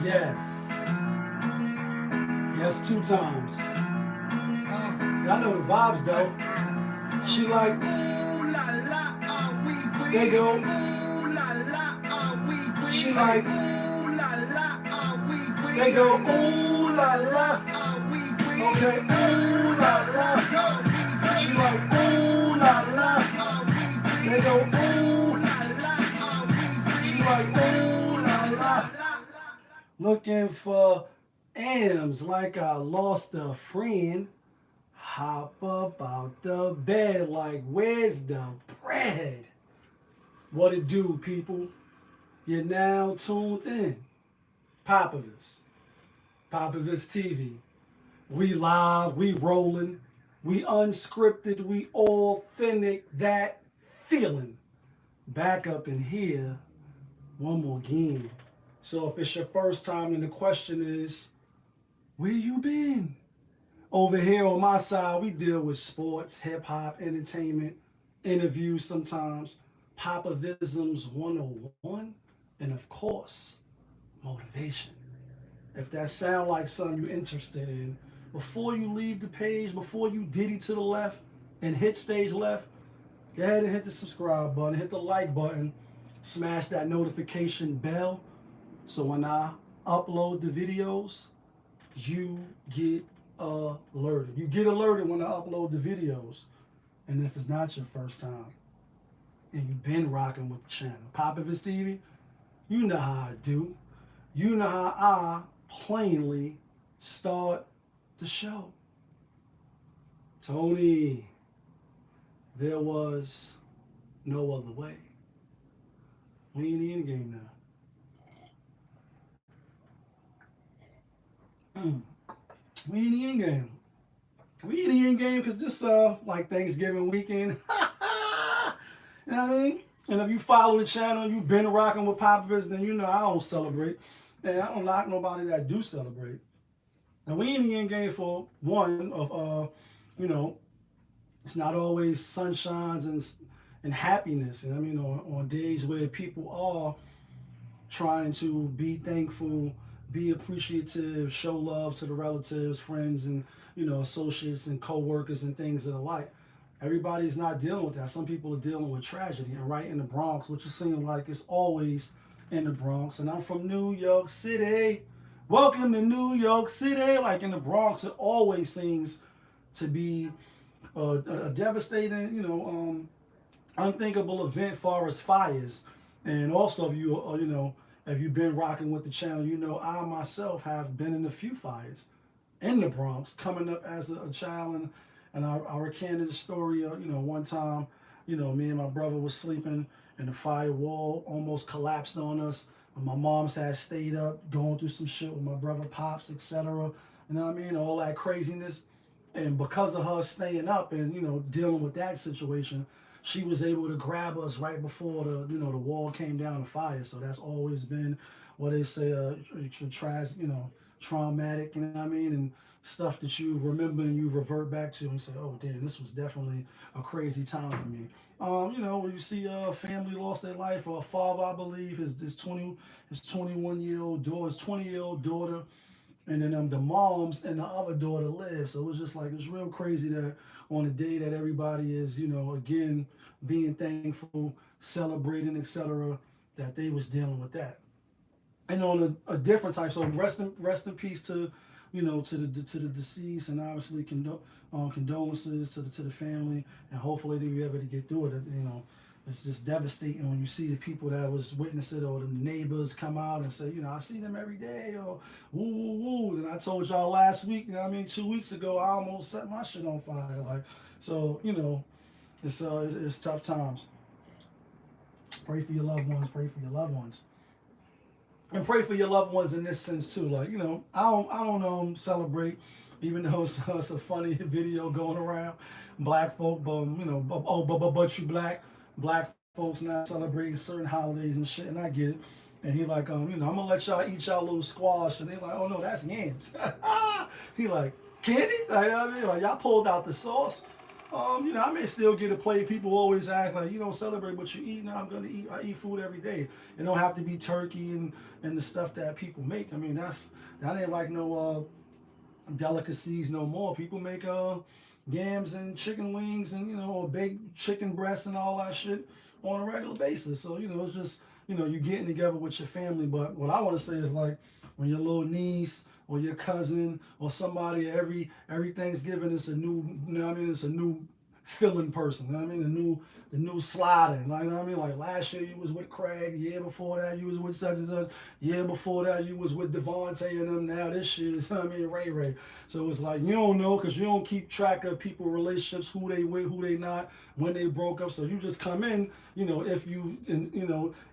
Yes. Yes, 2 times. Y'all know the vibes though. She like, ooh la la, they go. Ooh la la, she like, ooh la la, they go. Ooh la la, okay. Ooh la la, she like, ooh la la, they go. Ooh la la, she like, ooh la la. Looking for M's like I lost a friend. Hop up out the bed like, where's the bread? What it do, people? You're now tuned in. Popovich. Popovich TV. We live, we rolling, we unscripted, we authentic, that feeling. Back up in here one more again. So if it's your first time, then the question is, where you been? Over here on my side, we deal with sports, hip hop, entertainment, interviews sometimes, Popovisms 101, and of course, motivation. If that sound like something you're interested in, before you leave the page, before you diddy to the left and hit stage left, go ahead and hit the subscribe button, hit the like button, smash that notification bell so when I upload the videos, you get alerted. You get alerted when I upload the videos. And if it's not your first time and you've been rocking with the channel, Popovich TV, you know how I do. You know how I plainly start the show. Tony, there was no other way. We in the end game now. We in the end game. We in the end game because this like Thanksgiving weekend. You know what I mean? And if you follow the channel and you've been rocking with Popovich, then you know I don't celebrate. And I don't knock nobody that do celebrate. And we in the end game for one of you know, it's not always sunshines and happiness. And I mean on days where people are trying to be thankful, be appreciative, show love to the relatives, friends, and associates and co-workers and things of the like. Everybody's not dealing with that. Some people are dealing with tragedy, and right in the Bronx, which it seems like it's always in the Bronx. And I'm from New York City. Welcome to New York City. Like in the Bronx, it always seems to be a devastating, unthinkable event far as fires. And also, if if you've been rocking with the channel, I myself have been in a few fires in the Bronx, coming up as a child, and I recanted the story. One time, me and my brother was sleeping, and the fire wall almost collapsed on us. My mom's had stayed up, going through some shit with my brother Pops, etc. You know what I mean? All that craziness, and because of her staying up and dealing with that situation, she was able to grab us right before the wall came down to fire. So that's always been what they say, traumatic, you know what I mean, and stuff that you remember and you revert back to and say, oh damn, this was definitely a crazy time for me. When you see a family lost their life, or a father, I believe, his 21-year-old daughter, his 20-year-old daughter, and then the moms and the other daughter live. So it was just like, it's real crazy that on a day that everybody is, again, being thankful, celebrating, etc., that they was dealing with that. And on a different type, so rest in peace to, to the deceased, and obviously condolences to the family, and hopefully they be able to get through it. It's just devastating when you see the people that was witness it, or the neighbors come out and say, I see them every day, or woo woo woo. And I told y'all last week, 2 weeks ago, I almost set my shit on fire. Like, so it's tough times. Pray for your loved ones. Pray for your loved ones. And pray for your loved ones in this sense too. Like, I don't celebrate, even though it's a funny video going around. Black folk, but you black folks not celebrating certain holidays and shit, and I get it. And he like, I'm gonna let y'all eat y'all little squash, and they like, oh no, that's yams. He like, candy? Like, I mean, like y'all pulled out the sauce. You know, I may still get a plate. People always ask like, you don't celebrate what you eat. No, I eat food every day. It don't have to be turkey and the stuff that people make. I mean, that ain't like no delicacies no more. People make yams and chicken wings and baked chicken breasts and all that shit on a regular basis. So it's just you getting together with your family. But what I want to say is like when your little niece or your cousin or somebody every Thanksgiving it's a new it's a new filling person. You know what I mean? The new sliding. Like, you know what I mean? Like last year you was with Craig, the year before that you was with such and such, year before that you was with Devontae and them. Now this shit is Ray Ray. So it's like you don't know because you don't keep track of people relationships, who they with, who they not, when they broke up. So you just come in, if you and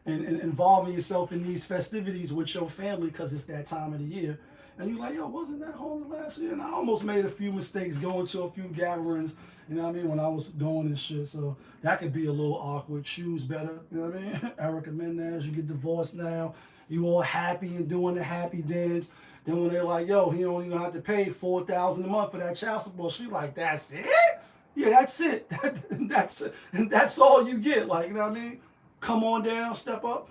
involving yourself in these festivities with your family because it's that time of the year. And you're like, yo, wasn't that homie last year? And I almost made a few mistakes going to a few gatherings, when I was going and shit. So that could be a little awkward. Choose better, you know what I mean? Erica Mendez, you get divorced now. You all happy and doing the happy dance. Then when they're like, yo, he only gonna have to pay $4,000 a month for that child support, she like, that's it? Yeah, that's it. That's it. And that's all you get. Like, you know what I mean? Come on down, step up.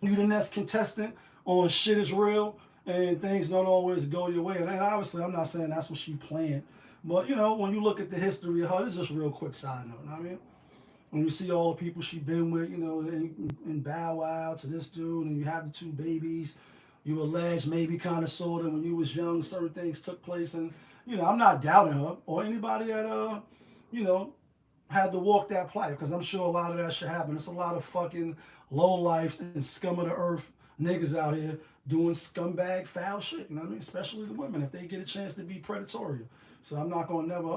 You the next contestant on Shit Is Real. And things don't always go your way. And obviously, I'm not saying that's what she planned. But, when you look at the history of her, this is just a real quick side note. You know what I mean? When you see all the people she been with, in Bow Wow to this dude, and you have the two babies, you allege maybe kind of sort of when you was young, certain things took place. And, I'm not doubting her or anybody that, had to walk that plight because I'm sure a lot of that shit happened. It's a lot of fucking low lifes and scum of the earth niggas out here doing scumbag foul shit, you know what I mean? Especially the women if they get a chance to be predatory. So I'm not gonna never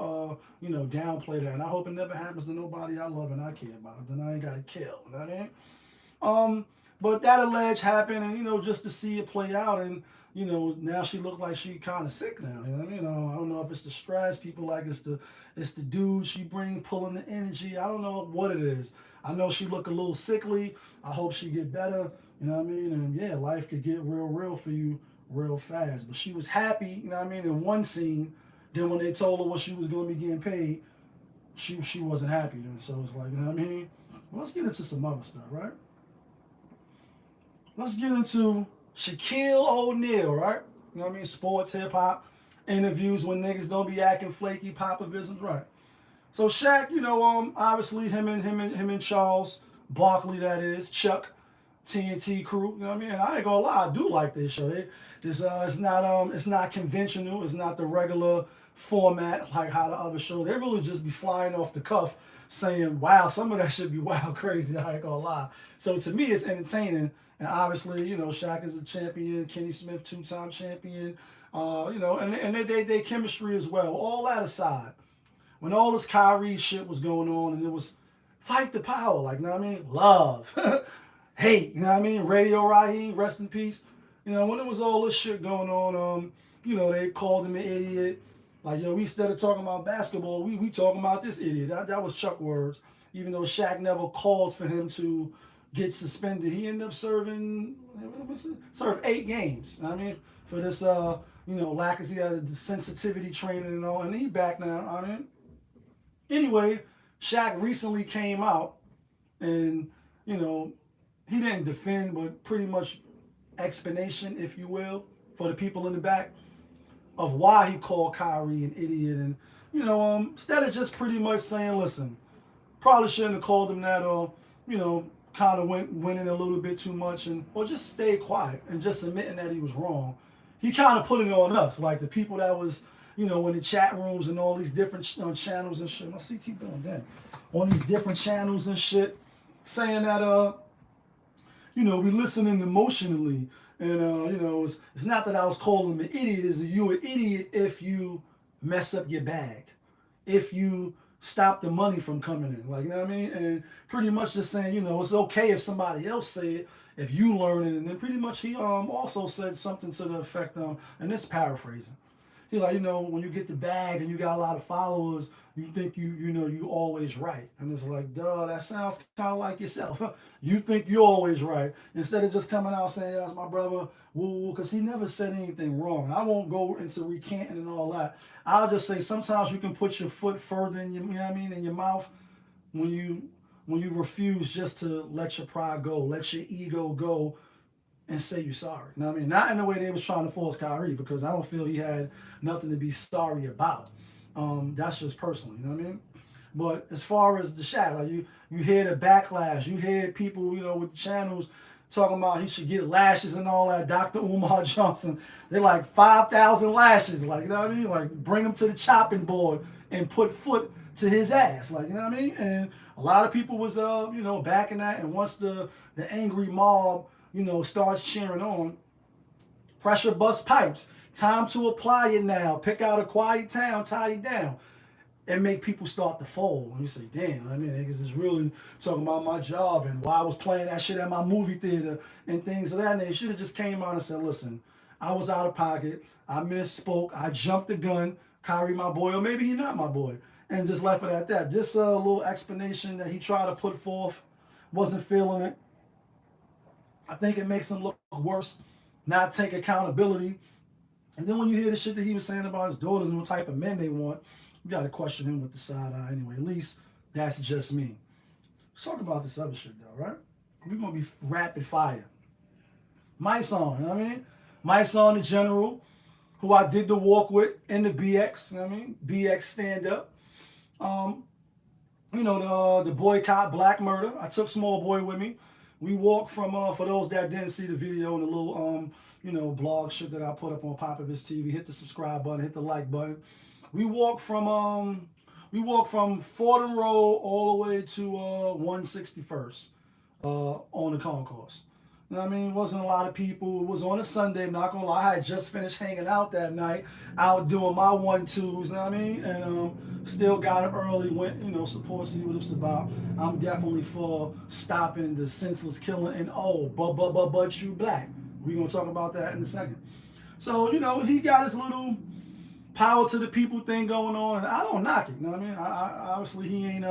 downplay that. And I hope it never happens to nobody I love and I care about. Then I ain't gotta kill, you know what I mean? But that alleged happened and just to see it play out and now she looked like she kind of sick now. You know what I mean? I don't know if it's the stress. People like it's the dude she bring pulling the energy. I don't know what it is. I know she look a little sickly. I hope she get better. You know what I mean? And yeah, life could get real for you real fast. But she was happy, you know what I mean, in one scene. Then when they told her what she was going to be getting paid, she wasn't happy then. So it's like, you know what I mean? Well, let's get into some other stuff, right? Let's get into Shaquille O'Neal, right? You know what I mean? Sports, hip-hop, interviews when niggas don't be acting flaky, popovisms, right? So Shaq, obviously him and Charles Barkley, that is, Chuck, TNT crew, you know what I mean? And I ain't gonna lie, I do like this show. It's not conventional. It's not the regular format like how the other shows. They really just be flying off the cuff, saying, "Wow, some of that should be wild crazy." I ain't gonna lie. So to me, it's entertaining. And obviously, Shaq is a champion. Kenny Smith, 2-time champion. And they chemistry as well. All that aside, when all this Kyrie shit was going on, and it was fight the power, like, you know what I mean? Love. Hate, you know what I mean? Radio Raheem, rest in peace. When there was all this shit going on, they called him an idiot. Like, we instead of talking about basketball, we talking about this idiot. That was Chuck words. Even though Shaq never called for him to get suspended, he ended up served 8 games. You know what I mean? For this, lack of, he had the sensitivity training and all, and he back now. I mean, anyway, Shaq recently came out and, he didn't defend, but pretty much explanation, if you will, for the people in the back of why he called Kyrie an idiot. And, instead of just pretty much saying, listen, probably shouldn't have called him that or, kind of went in a little bit too much or just stay quiet and just admitting that he was wrong. He kind of put it on us, like the people that was, in the chat rooms and all these different channels and shit. I see, keep going down. On these different channels and shit, saying that, we listening emotionally. And, it's not that I was calling him an idiot. It's you an idiot if you mess up your bag. If you stop the money from coming in. Like, you know what I mean? And pretty much just saying, it's okay if somebody else say it, if you learn it. And then pretty much he also said something to the effect, and this paraphrasing. He like, when you get the bag and you got a lot of followers, you think you always right. And it's like, duh, that sounds kind of like yourself. You think you're always right. Instead of just coming out saying, that's my brother, woo, because he never said anything wrong. I won't go into recanting and all that. I'll just say sometimes you can put your foot further in your, you know what I mean, in your mouth when you refuse just to let your pride go, let your ego go, and say you're sorry. You know what I mean? Not in the way they was trying to force Kyrie, because I don't feel he had nothing to be sorry about. That's just personally, you know what I mean? But as far as the Shaq, like you hear the backlash, you hear people, with channels talking about he should get lashes and all that. Dr. Umar Johnson, they're like 5,000 lashes, like, you know what I mean? Like, bring him to the chopping board and put foot to his ass, like, you know what I mean? And a lot of people was backing that. And once the angry mob starts cheering on, pressure bust pipes. Time to apply it now. Pick out a quiet town, tie it down, and make people start to fold. And you say, damn, I mean, niggas is really talking about my job and why I was playing that shit at my movie theater and things of that nature. Should have just came out and said, listen, I was out of pocket. I misspoke. I jumped the gun. Kyrie, my boy, or maybe he not my boy. And just left it at that. This little explanation that he tried to put forth, wasn't feeling it. I think it makes him look worse, not take accountability. And then when you hear the shit that he was saying about his daughters and what type of men they want, you got to question him with the side eye anyway. At least that's just me. Let's talk about this other shit though, right? We're going to be rapid fire. My song, you know what I mean? My song, the general, who I did the walk with in the BX, you know what I mean? BX stand up. The boycott Black Murder. I took Small Boy with me. We walked from, for those that didn't see the video and the little, blog shit that I put up on Popovich TV, hit the subscribe button, hit the like button. We walked from Fordham Road all the way to 161st on the concourse. You know what I mean? It wasn't a lot of people. It was on a Sunday, I'm not gonna lie. I had just finished hanging out that night, out doing my 1-2s, you know what I mean? And still got up early, went, support, see what it's about. I'm definitely for stopping the senseless killing and but you black. We're gonna talk about that in a second. So, he got his little power to the people thing going on. I don't knock it, you know what I mean? I obviously he ain't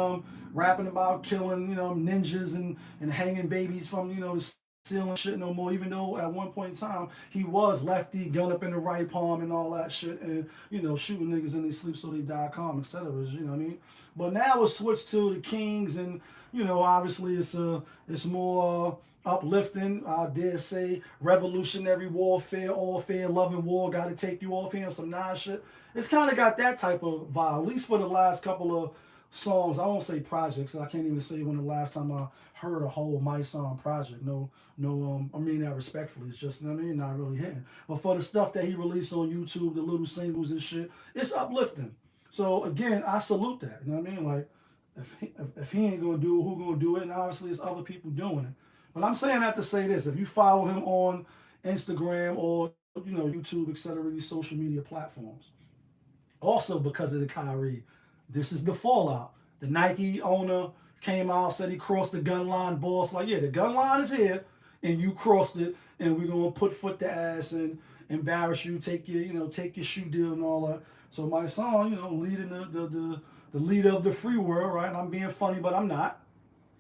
rapping about killing, ninjas and hanging babies from, the ceiling shit no more, even though at one point in time he was lefty, gun up in the right palm and all that shit, and shooting niggas in their sleep so they die calm, etc. You know what I mean? But now it's switched to the Kings, and obviously it's more uplifting. I dare say revolutionary warfare, all fair, loving war, got to take you off here and some nice shit. It's kind of got that type of vibe, at least for the last couple of songs. I won't say projects. I can't even say when the last time I heard a whole My Song project. No, I mean that respectfully. It's just, not really hitting. But for the stuff that he released on YouTube, the little singles and shit, it's uplifting. So again, I salute that. You know what I mean? Like, if he ain't gonna do it, who gonna do it? And obviously, it's other people doing it. But I'm saying that to say this: if you follow him on Instagram or YouTube, etc., these social media platforms, also because of the Kyrie, this is the fallout. The Nike owner came out, said he crossed the gun line, boss. Like, yeah, the gun line is here, and you crossed it, and we're gonna put foot to ass and embarrass you, take your shoe deal and all that. So my song, leading the leader of the free world, right? And I'm being funny, but I'm not.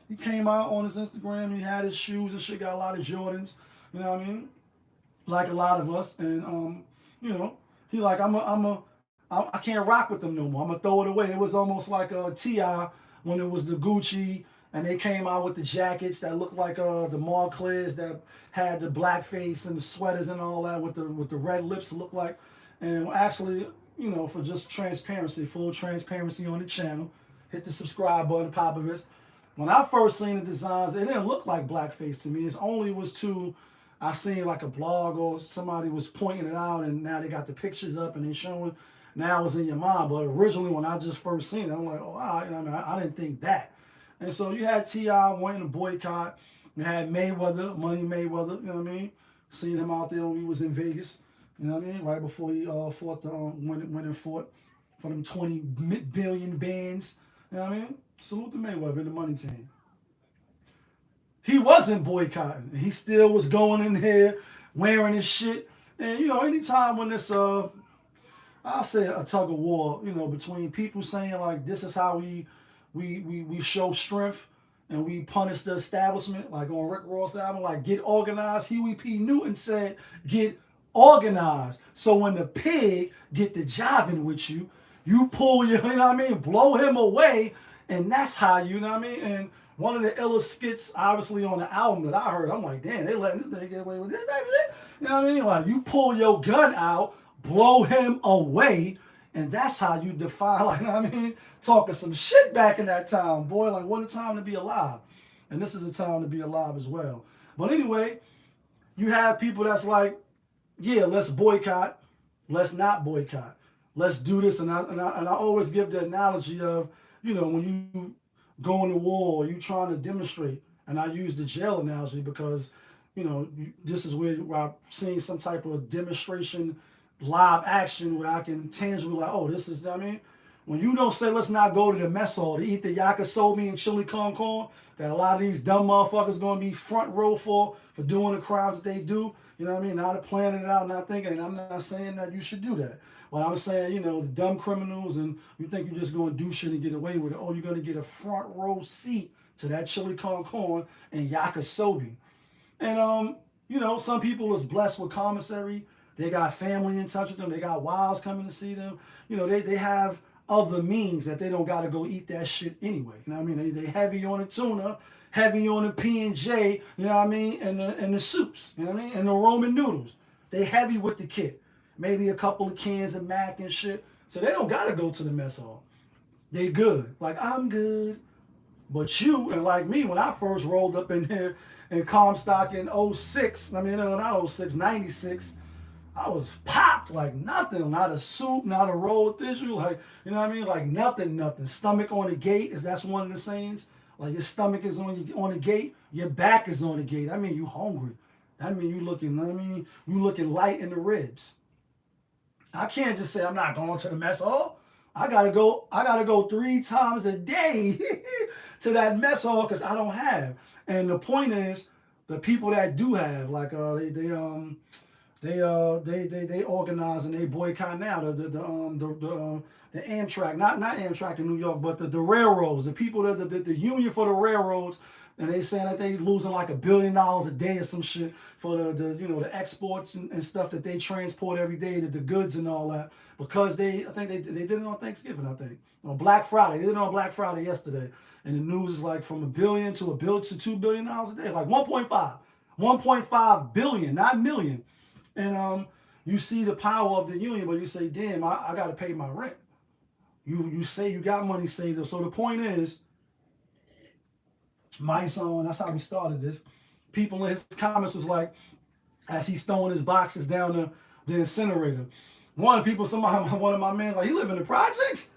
He came out on his Instagram. He had his shoes and shit. Got a lot of Jordans. You know what I mean? Like a lot of us. And he like I can't rock with them no more. I'm gonna throw it away. It was almost like a T.I. when it was the Gucci and they came out with the jackets that looked like the Montclairs that had the black face and the sweaters and all that with the red lips look like. And actually, for just transparency, full transparency on the channel, hit the subscribe button, Popovich. When I first seen the designs, it didn't look like blackface to me. It only was I seen like a blog or somebody was pointing it out, and now they got the pictures up and they showing. Now it's in your mind, but originally when I just first seen it, I'm like, oh, I didn't think that. And so you had T.I. wanting to boycott. You had Mayweather, Money Mayweather, you know what I mean? Seen him out there when he was in Vegas, you know what I mean? Right before he fought went and fought for them 20 billion bands, you know what I mean? Salute to Mayweather and the money team. He wasn't boycotting. He still was going in here wearing his shit. And anytime when this I'll say a tug of war, you know, between people saying like this is how we show strength and we punish the establishment, like on Rick Ross' album, like get organized. Huey P. Newton said get organized. So when the pig get to jiving with you, you pull your, you know what I mean, blow him away, and that's how you know what I mean. And one of the illest skits, obviously, on the album that I heard, I'm like, damn, they letting this thing get away with this. You know what I mean? Like, you pull your gun out, blow him away, and that's how you define, like, you know what I mean? Talking some shit back in that time, boy. Like, what a time to be alive. And this is a time to be alive as well. But anyway, you have people that's like, yeah, let's boycott. Let's not boycott. Let's do this. And I always give the analogy of, you know, when you going to war or you trying to demonstrate, and I use the jail analogy because, you know, this is where I'm seeing some type of demonstration, live action where I can tangibly like, oh, this is, I mean, when you don't say let's not go to the mess hall to eat the yakisobe and chili con corn that a lot of these dumb motherfuckers going to be front row for doing the crimes that they do, you know what I mean, not planning it out, not thinking, and I'm not saying that you should do that. But I'm saying, you know, the dumb criminals, and you think you're just going to do shit and get away with it. Oh, you're going to get a front row seat to that chili con corn and yakisobe. And, you know, some people is blessed with commissary. They got family in touch with them. They got wives coming to see them. You know, they have other means that they don't got to go eat that shit anyway. You know what I mean? They heavy on the tuna, heavy on the P&J, you know what I mean? And the soups, you know what I mean? And the Roman noodles. They heavy with the kit. Maybe a couple of cans of mac and shit. So they don't got to go to the mess hall. They good. Like, I'm good. But you, and like me, when I first rolled up in here in Comstock in 06, I mean, not 06, 96, I was popped like nothing. Not a soup, not a roll of tissue. Like, you know what I mean? Like nothing. Stomach on the gate, that's one of the sayings. Like your stomach is on the gate, your back is on the gate. I mean, you hungry. That mean you looking, I mean, you looking light in the ribs. I can't just say I'm not going to the mess hall. I gotta go 3 times a day to that mess hall because I don't have. And the point is, the people that do have, like they organize and they boycott now the Amtrak, not Amtrak in New York, but the railroads, the people that the union for the railroads. And they saying that they losing like $1 billion a day or some shit for the you know, the exports and stuff that they transport every day, the goods and all that, because I think they did it on Thanksgiving, I think, on Black Friday. They did it on Black Friday yesterday, and the news is like from $1 billion to $2 billion a day, like 1.5 billion, not million. And you see the power of the union, but you say, damn, I got to pay my rent. You say you got money saved up. So the point is, my son, that's how we started this. People in his comments was like, as he's throwing his boxes down the incinerator. One of my men, like, he live in the projects?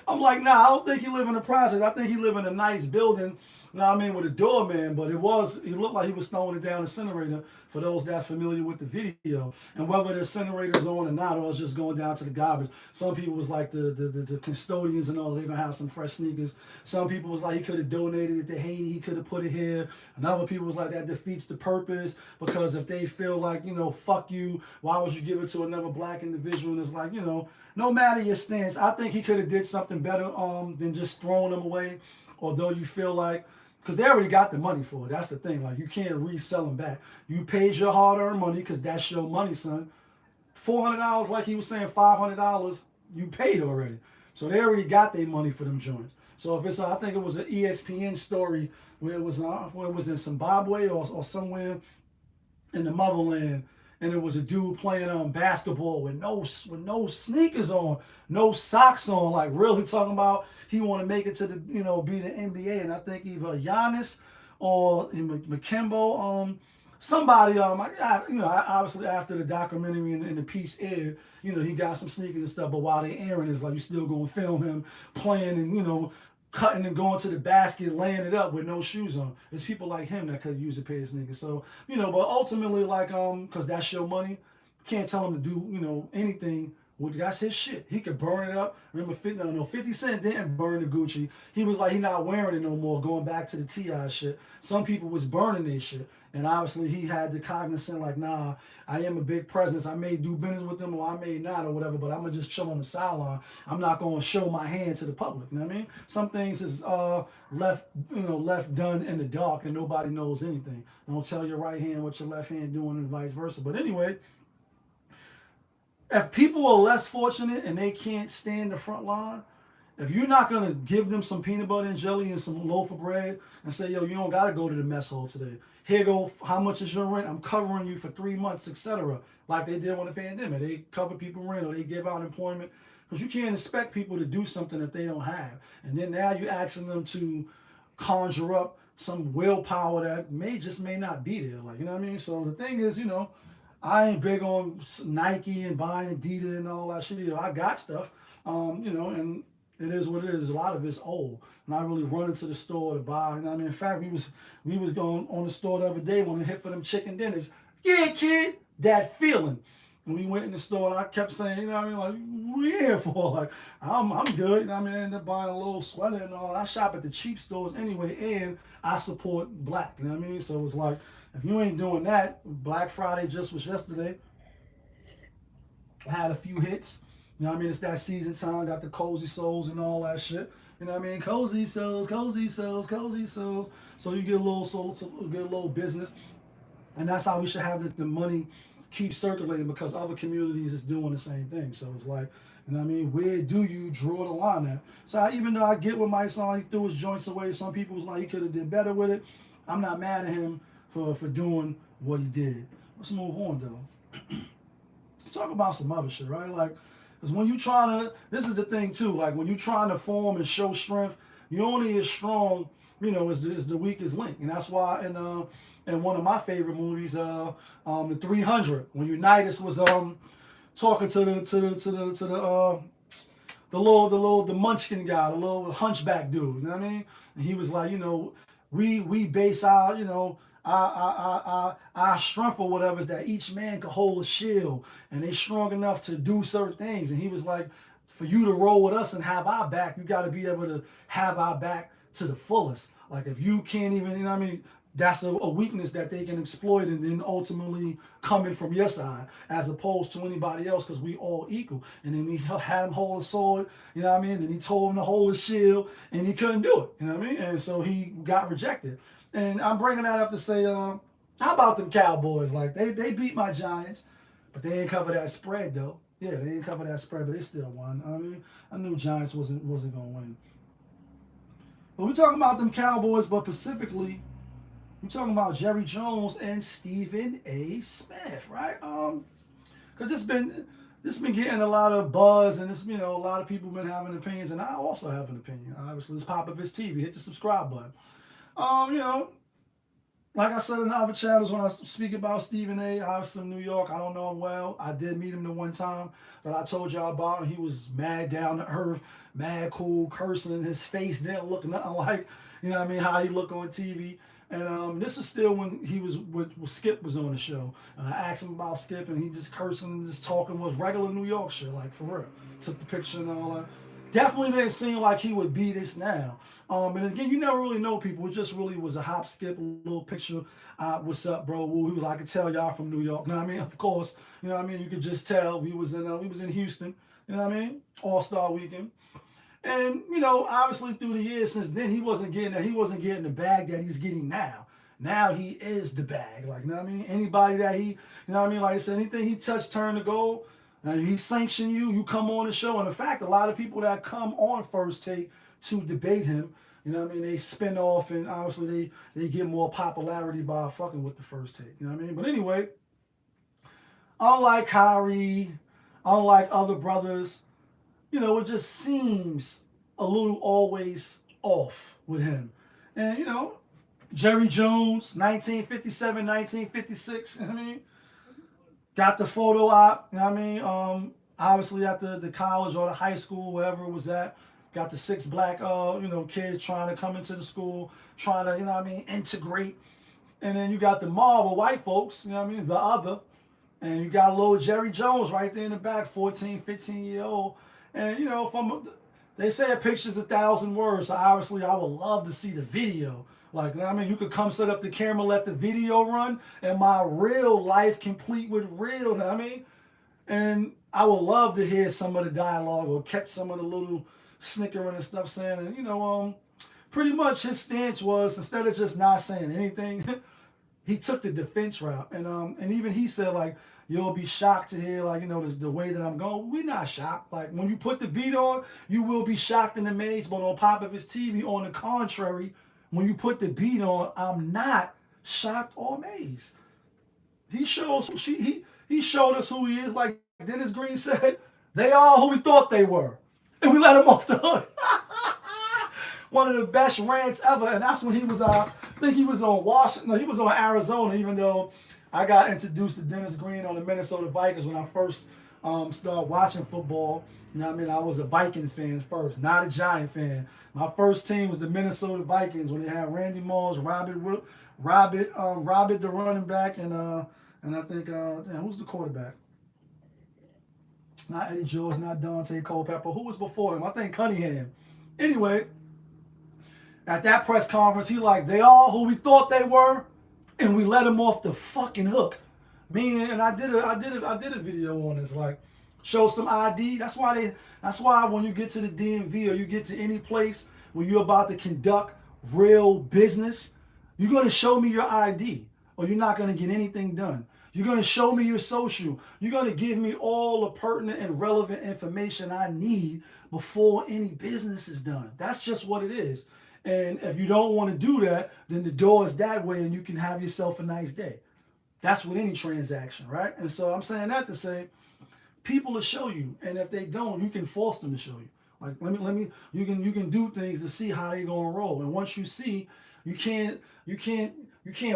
I'm like, nah, I don't think he live in the projects. I think he live in a nice building, you know what I mean, with a doorman. But he looked like he was throwing it down the incinerator, for those that's familiar with the video. And whether the incinerator's on or not, or it's just going down to the garbage. Some people was like the custodians and all, they're going to have some fresh sneakers. Some people was like, he could have donated it to Haiti, he could have put it here. And other people was like, that defeats the purpose, because if they feel like, you know, fuck you, why would you give it to another black individual? And it's like, you know, no matter your stance, I think he could have did something better than just throwing them away. Although you feel like, because they already got the money for it. That's the thing. Like, you can't resell them back. You paid your hard-earned money because that's your money, son. $400, like he was saying, $500, you paid already. So they already got their money for them joints. So if it's, I think it was an ESPN story where it was in Zimbabwe or somewhere in the motherland, and it was a dude playing basketball with no sneakers on, no socks on, like really talking about he want to make it to the, you know, be the NBA. And I think either Giannis or Makembo, somebody, you know, obviously after the documentary and the piece aired, you know, he got some sneakers and stuff, but while they airing, it's like you still gonna film him playing and, you know, cutting and going to the basket, laying it up with no shoes on. It's people like him that could use a pair of sneakers. So, you know, but ultimately, like, because that's your money, can't tell him to do, you know, anything Well, that's his shit. He could burn it up. Remember, 50 Cent didn't burn the Gucci. He was like, he not wearing it no more, going back to the T.I. shit. Some people was burning their shit. And obviously, he had the cognizant, like, nah, I am a big presence. I may do business with them or I may not or whatever, but I'm going to just chill on the sideline. I'm not going to show my hand to the public. You know what I mean? Some things is left done in the dark and nobody knows anything. Don't tell your right hand what your left hand doing and vice versa. But anyway, if people are less fortunate and they can't stand the front line, if you're not going to give them some peanut butter and jelly and some loaf of bread and say, yo, you don't got to go to the mess hall today. Here go, how much is your rent? I'm covering you for 3 months, etc. Like they did when the pandemic. They cover people rent or they give out employment. Because you can't expect people to do something that they don't have. And then now you're asking them to conjure up some willpower that may not be there. Like, you know what I mean? So the thing is, I ain't big on Nike and buying Adidas and all that shit. I got stuff, and it is what it is. A lot of it's old. And I really run into the store to buy. In fact, we was going on the store the other day when we hit for them chicken dinners. Yeah, kid, that feeling. And we went in the store and I kept saying, like, what are you here for? Like, I'm good. I ended up buying a little sweater and all. I shop at the cheap stores anyway, and I support black. You know what I mean? So it's like, if you ain't doing that, Black Friday just was yesterday. I had a few hits. You know what I mean? It's that season time. Got the cozy souls and all that shit. You know what I mean? Cozy souls, cozy souls, cozy souls. So you get a little get a little business. And that's how we should have the money keep circulating, because other communities is doing the same thing. So it's like, you know what I mean? Where do you draw the line at? So even though I get what Mike's on, he threw his joints away. Some people was like, he could have did better with it. I'm not mad at him for doing what he did. Let's move on though. Let's talk about some other shit, right? Like, because when you trying to, this is the thing too, like when you trying to form and show strength, you only as strong, as the weakest link. And that's why in one of my favorite movies, the 300, when Unitas was talking to the munchkin guy, the little hunchback dude, you know what I mean? And he was like, we base our, our strength or whatever is that each man could hold a shield and they strong enough to do certain things. And he was like, for you to roll with us and have our back, you got to be able to have our back to the fullest. Like if you can't even, that's a weakness that they can exploit and then ultimately coming from your side as opposed to anybody else, because we all equal. And then we had him hold a sword, Then he told him to hold a shield and he couldn't do it, And so he got rejected. And I'm bringing that up to say, how about them Cowboys? Like, they beat my Giants, but they didn't cover that spread, though. Yeah, they didn't cover that spread, but they still won. I knew Giants wasn't going to win. But we're talking about them Cowboys, but specifically, we're talking about Jerry Jones and Stephen A. Smith, right? Because this been getting a lot of buzz, and a lot of people been having opinions, and I also have an opinion. Obviously, it's Pop Up His TV. Hit the subscribe button. Like I said in the other channels when I speak about Stephen A., obviously in New York, I don't know him well. I did meet him the one time that I told y'all about, and he was mad down to earth, mad cool, cursing. His face didn't look nothing like, how he look on TV. And this is still when he was when Skip was on the show. And I asked him about Skip, and he just cursing and just talking was regular New York shit, like for real. Took the picture and all that. Definitely didn't seem like he would be this now. And again, you never really know people. It just really was a hop, skip, a little picture. What's up, bro? Woo, he was like, I could tell y'all from New York. You know what I mean? Of course, you could just tell we was in Houston. You know what I mean? All-Star Weekend. And obviously through the years since then, he wasn't getting the bag that he's getting now. Now he is the bag. Like, you know what I mean? Anybody that he, like I said, anything he touched turned to gold. Now, he sanctioned you come on the show. And in fact, a lot of people that come on First Take to debate him, they spin off, and obviously they get more popularity by fucking with the First Take. But anyway, unlike Kyrie, unlike other brothers, it just seems a little always off with him. And, Jerry Jones, 1957, 1956, got the photo op, obviously at the college or the high school, wherever it was at. Got the 6 black, kids trying to come into the school, trying to, integrate. And then you got the mob of white folks, the other, And you got little Jerry Jones right there in the back, 14, 15-year-old. And, you know, they say a picture's 1,000 words, so obviously I would love to see the video. Like, you know what I mean? You could come set up the camera, let the video run, and my real life complete with real, you know what I mean? And I would love to hear some of the dialogue or catch some of the little snickering and stuff saying. And, you know, pretty much his stance was, instead of just not saying anything, he took the defense route. And even he said, like, you'll be shocked to hear, like, you know, the way that I'm going. We're not shocked. Like, when you put the beat on, you will be shocked and amazed. But on Pop of his TV, on the contrary, when you put the beat on, I'm not shocked or amazed. He showed us who he is. Like Dennis Green said, they are who we thought they were. And we let him off the hook. One of the best rants ever. And that's when he was, I think he was on Washington. No, he was on Arizona, even though I got introduced to Dennis Green on the Minnesota Vikings when I first started watching football. You know what I mean? I was a Vikings fan first, not a Giant fan. My first team was the Minnesota Vikings when they had Randy Moss, Robert the running back, and I think who's the quarterback? Not Eddie George, not Dante Culpepper. Who was before him? I think Cunningham. Anyway, at that press conference, he like, they are who we thought they were, and we let him off the fucking hook. Meaning, and I did a video on this, like, show some ID. That's why when you get to the DMV or you get to any place where you're about to conduct real business, you're going to show me your ID or you're not going to get anything done. You're going to show me your social. You're going to give me all the pertinent and relevant information I need before any business is done. That's just what it is. And if you don't want to do that, then the door is that way and you can have yourself a nice day. That's with any transaction, right? And so I'm saying that to say, people will show you, and if they don't, you can force them to show you. Like, you can do things to see how they're gonna roll. And once you see, you can't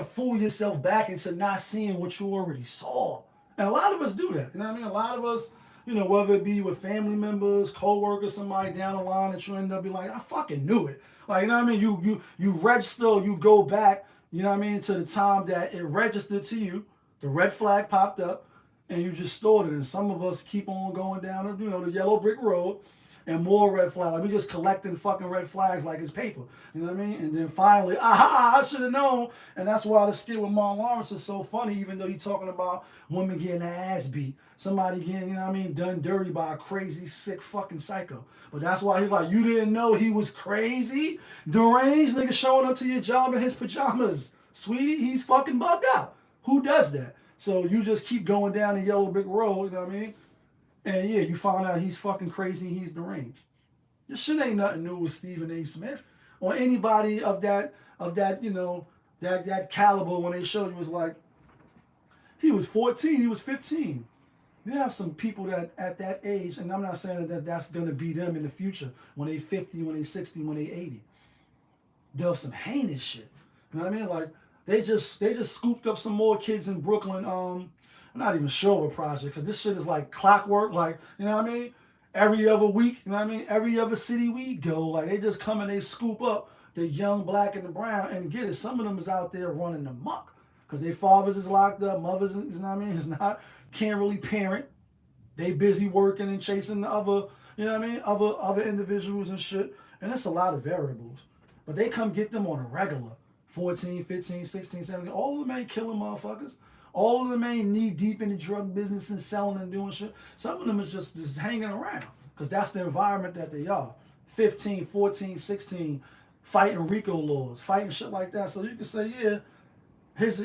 fool yourself back into not seeing what you already saw. And a lot of us do that. You know what I mean? A lot of us, you know, whether it be with family members, co-workers, somebody down the line that you end up being like, I fucking knew it. Like, you know what I mean? You register, you go back, you know what I mean, to the time that it registered to you, the red flag popped up, and you just stored it. And some of us keep on going down, you know, the yellow brick road, and more red flags. Like, we just collecting fucking red flags like it's paper. You know what I mean? And then finally, I should have known. And that's why the skit with Martin Lawrence is so funny, even though he's talking about women getting their ass beat. Somebody getting, you know what I mean, done dirty by a crazy, sick fucking psycho. But that's why he's like, you didn't know he was crazy? Deranged nigga showing up to your job in his pajamas. Sweetie, he's fucking bugged out. Who does that? So you just keep going down the yellow brick road, you know what I mean? And yeah, you find out he's fucking crazy, he's deranged. This shit ain't nothing new with Stephen A. Smith or anybody of that, you know, that caliber. When they showed you, was like, he was 14, he was 15. You have some people that at that age, and I'm not saying that that's gonna be them in the future when they 50, when they 60, when they 80. They'll have some heinous shit. You know what I mean? Like, they just scooped up some more kids in Brooklyn. I'm not even sure what project, because this shit is like clockwork. Like, you know what I mean? Every other week, you know what I mean? Every other city we go, like, they just come and they scoop up the young black and the brown and get it. Some of them is out there running amok because their fathers is locked up, mothers, you know what I mean? Is not, can't really parent. They busy working and chasing the other, you know what I mean? Other individuals and shit. And it's a lot of variables. But they come get them on a regular. 14, 15, 16, 17. All of them ain't killing motherfuckers. All of them ain't knee deep in the drug business and selling and doing shit. Some of them is just hanging around because that's the environment that they are. 15, 14, 16, fighting RICO laws, fighting shit like that. So you can say, yeah,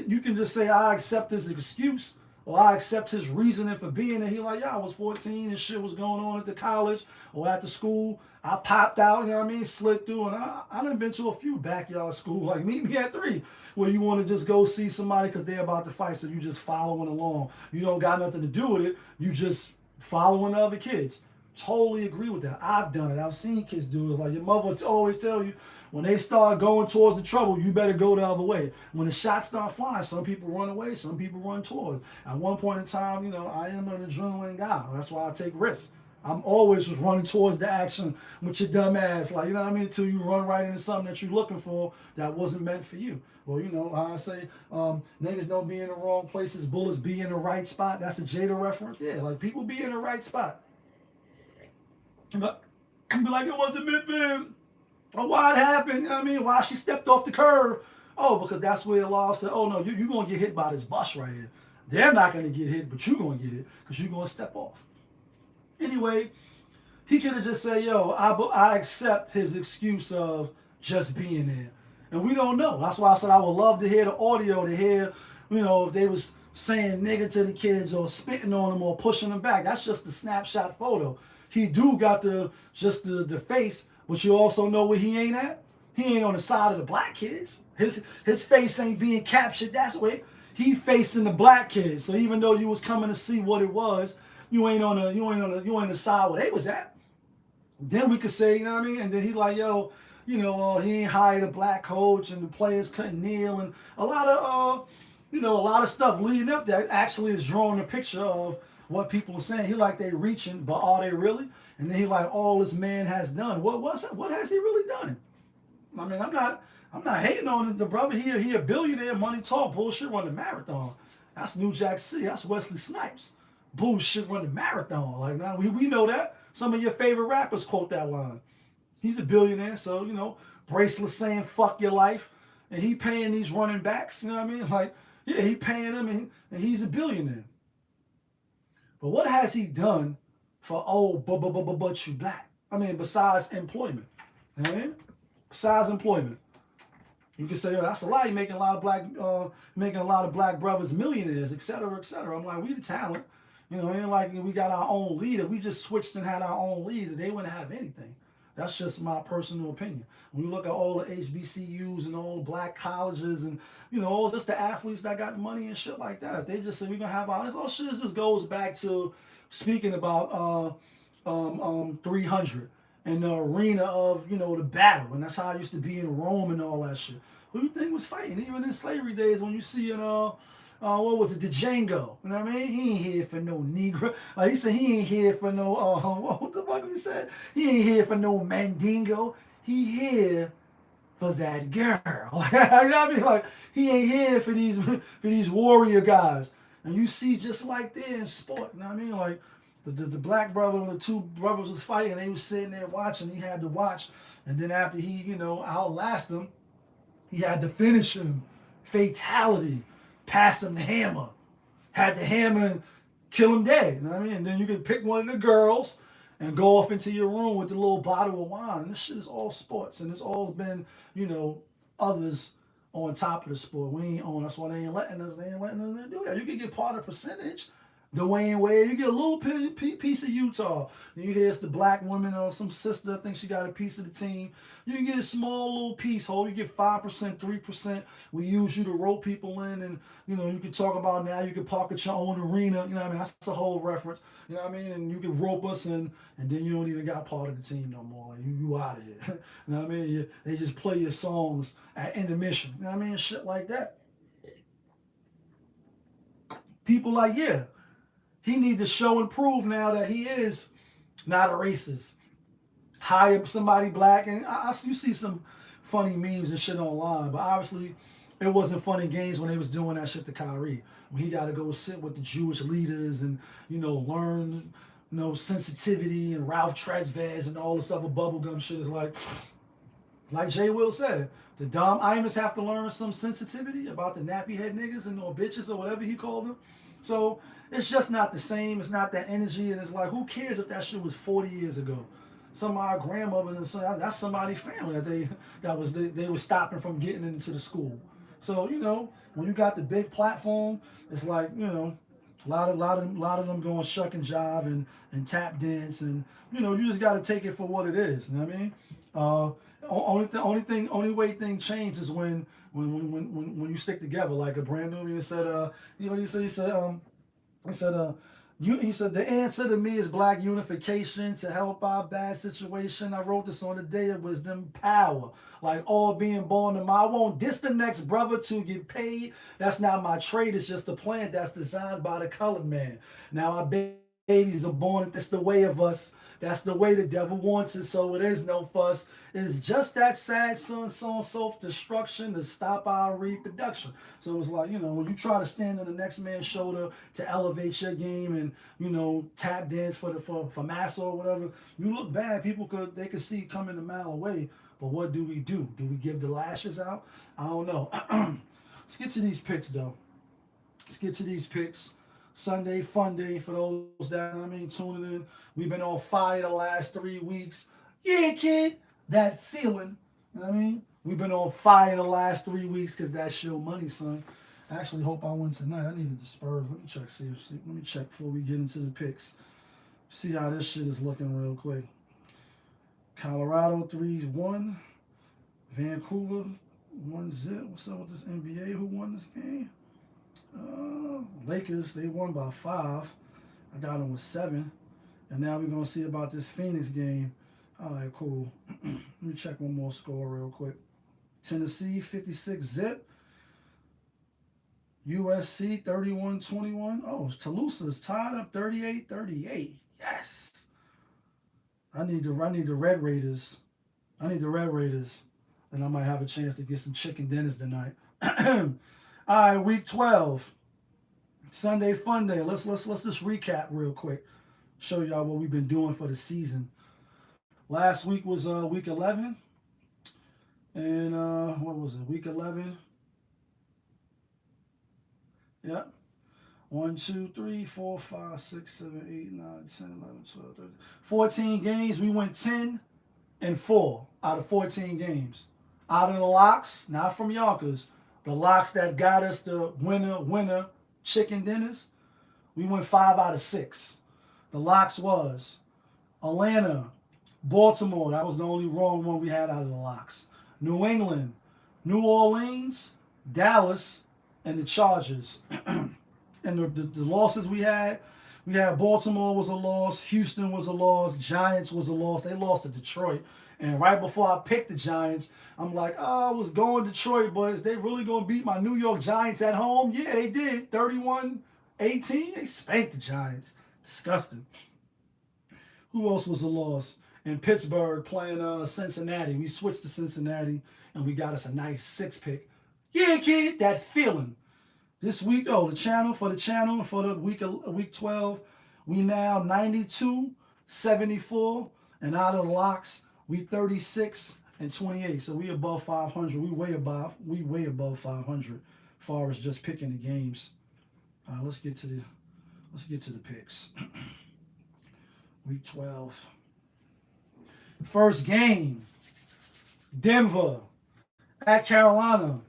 you can just say, I accept his excuse or I accept his reasoning for being there. He like, yeah, I was 14 and shit was going on at the college or at the school. I popped out, you know what I mean, slid through, and I done been to a few backyard schools, like Meet Me at 3, where you want to just go see somebody because they're about to fight, so you just following along. You don't got nothing to do with it. You just following the other kids. Totally agree with that. I've done it. I've seen kids do it. Like, your mother always tell you, when they start going towards the trouble, you better go the other way. When the shots start flying, some people run away, some people run towards. At one point in time, you know, I am an adrenaline guy. That's why I take risks. I'm always running towards the action with your dumb ass. Like, you know what I mean? Until you run right into something that you're looking for that wasn't meant for you. Well, you know, I say, niggas don't be in the wrong places, bullets be in the right spot. That's a Jada reference. Yeah, like people be in the right spot. But be like, it wasn't meant for him. Or why it happened, you know what I mean? Why she stepped off the curb. Oh, because that's where Allah said, oh no, you're going to get hit by this bus right here. They're not going to get hit, but you're going to get hit because you're going to step off. Anyway, he could have just said, yo, I accept his excuse of just being there. And we don't know. That's why I said I would love to hear the audio, to hear, you know, if they was saying nigga to the kids or spitting on them or pushing them back. That's just a snapshot photo. He do got the face, but you also know where he ain't at. He ain't on the side of the black kids. His face ain't being captured. That's where he facing the black kids. So even though you was coming to see what it was, you ain't on the side where they was at. Then we could say, you know what I mean? And then he like, yo, you know, he ain't hired a black coach and the players couldn't kneel and a lot of stuff leading up that actually is drawing a picture of what people are saying. He like they reaching, but are they really? And then he like all this man has done. What has he really done? I mean, I'm not hating on the brother. He a billionaire, money talk, bullshit run the marathon. That's New Jack City. That's Wesley Snipes. Bullshit run the marathon. Like now we know that. Some of your favorite rappers quote that line. He's a billionaire, so you know, Bracelet saying fuck your life. And he paying these running backs, you know what I mean? Like, yeah, he paying them and he's a billionaire. But what has he done for but you black? I mean, besides employment. You know what I mean? Besides employment. You can say, oh, that's a lie. You're making a lot of black brothers millionaires, et cetera, et cetera. I'm like, we the talent. You know, it ain't like we got our own leader. We just switched and had our own leader. They wouldn't have anything. That's just my personal opinion. When you look at all the HBCUs and all the black colleges and, you know, all just the athletes that got money and shit like that, they just say we're going to have all this. All shit just goes back to speaking about 300 and the arena of, you know, the battle. And that's how it used to be in Rome and all that shit. Who do you think was fighting? Even in slavery days when you see in, what was it, the Django? You know what I mean? He ain't here for no Negro. Like he said, he ain't here for no, what the fuck he said? He ain't here for no Mandingo. He here for that girl. You know what I mean? Like, he ain't here for these warrior guys. And you see just like there in sport, you know what I mean? Like, the black brother and the two brothers was fighting. They was sitting there watching. He had to watch. And then after he, you know, outlasted him, he had to finish him. Fatality. Pass him the hammer. Had the hammer and kill him dead. You know what I mean? And then you can pick one of the girls and go off into your room with the little bottle of wine. And this shit is all sports. And it's all been, you know, others on top of the sport. We ain't on. That's why they ain't letting us do that. You can get part of the percentage. Dwayne Wade, you get a little piece of Utah. You hear it's the black woman or some sister, I think she got a piece of the team. You can get a small little piece, you get 5%, 3%. We use you to rope people in, and you know, you can talk about now you can park at your own arena, you know what I mean? That's a whole reference. You know what I mean? And you can rope us in, and then you don't even got part of the team no more. Like you out of here. You know what I mean? They just play your songs at intermission. You know what I mean? Shit like that. People like, yeah. He needs to show and prove now that he is not a racist. Hire somebody black, and you see some funny memes and shit online, but obviously it wasn't fun and games when they was doing that shit to Kyrie. When he got to go sit with the Jewish leaders and, you know, learn, you know, sensitivity and Ralph Tresvez and all this other bubblegum shit is like Jay Will said, the Dom Imus have to learn some sensitivity about the nappy head niggas and or bitches or whatever he called them. So it's just not the same. It's not that energy. And it's like, who cares if that shit was 40 years ago? Some of our grandmothers and son, that's somebody's family that they were stopping from getting into the school. So, you know, when you got the big platform, it's like, you know, a lot of them going shuck and jive and tap dance, and you know, you just got to take it for what it is. You know what I mean? Only way thing changes is when you stick together like a brand new. You said, he said the answer to me is black unification to help our bad situation. I wrote this on the day of wisdom power. Like all being born to my, I won't diss the next brother to get paid. That's not my trade. It's just a plan that's designed by the colored man. Now I bet babies are born. That's the way of us. That's the way the devil wants it, so it is no fuss. It's just that sad son song self-destruction to stop our reproduction. So it's like, when you try to stand on the next man's shoulder to elevate your game and, tap dance for massa or whatever, you look bad. They could see coming a mile away. But what do we do? Do we give the lashes out? I don't know. Let's get to these picks though. Let's get to these picks. Sunday fun day for those that tuning in. We've been on fire the last 3 weeks. Yeah, kid, that feeling. You know what I mean? We've been on fire the last 3 weeks because that's your money, son. I actually hope I win tonight. I needed the Spurs. Let me check. Let me check before we get into the picks. See how this shit is looking real quick. Colorado 3-1. Vancouver 1-0. What's up with this NBA? Who won this game? Lakers, they won by 5. I got them with 7. And now we're going to see about this Phoenix game. All right, cool. Let me check one more score real quick. Tennessee, 56-zip. USC, 31-21. Oh, Toulousa's tied up 38-38. Yes. I need the Red Raiders. I need the Red Raiders. And I might have a chance to get some chicken dinners tonight. All right, week 12. Sunday fun day. Let's just recap real quick. Show y'all what we've been doing for the season. Last week was week 11. And what was it? Week 11. Yep. 1, 2, 3, 4, 5, 6, 7, 8, 9, 10, 11, 12, 13. 14 games. We went 10-4 out of 14 games. Out of the locks, not from Yonkers, the locks that got us the winner chicken dinners, we went 5 out of 6. The locks was Atlanta, Baltimore. That was the only wrong one we had out of the locks. New England, New Orleans, Dallas, and the Chargers. And the losses we had Baltimore was a loss, Houston was a loss, Giants was a loss. They lost to Detroit. And right before I picked the Giants, I'm like, I was going Detroit, but is they really going to beat my New York Giants at home? Yeah, they did. 31-18. They spanked the Giants. Disgusting. Who else was a loss? In Pittsburgh playing Cincinnati. We switched to Cincinnati, and we got us a nice 6-pick. Yeah, kid, that feeling. This week, for the channel, for the week 12, we now 92-74, and out of the locks, we 36-28. So we above 500. We way above 500 as far as just picking the games. Let's get to the picks. Week 12. First game, Denver at Carolina.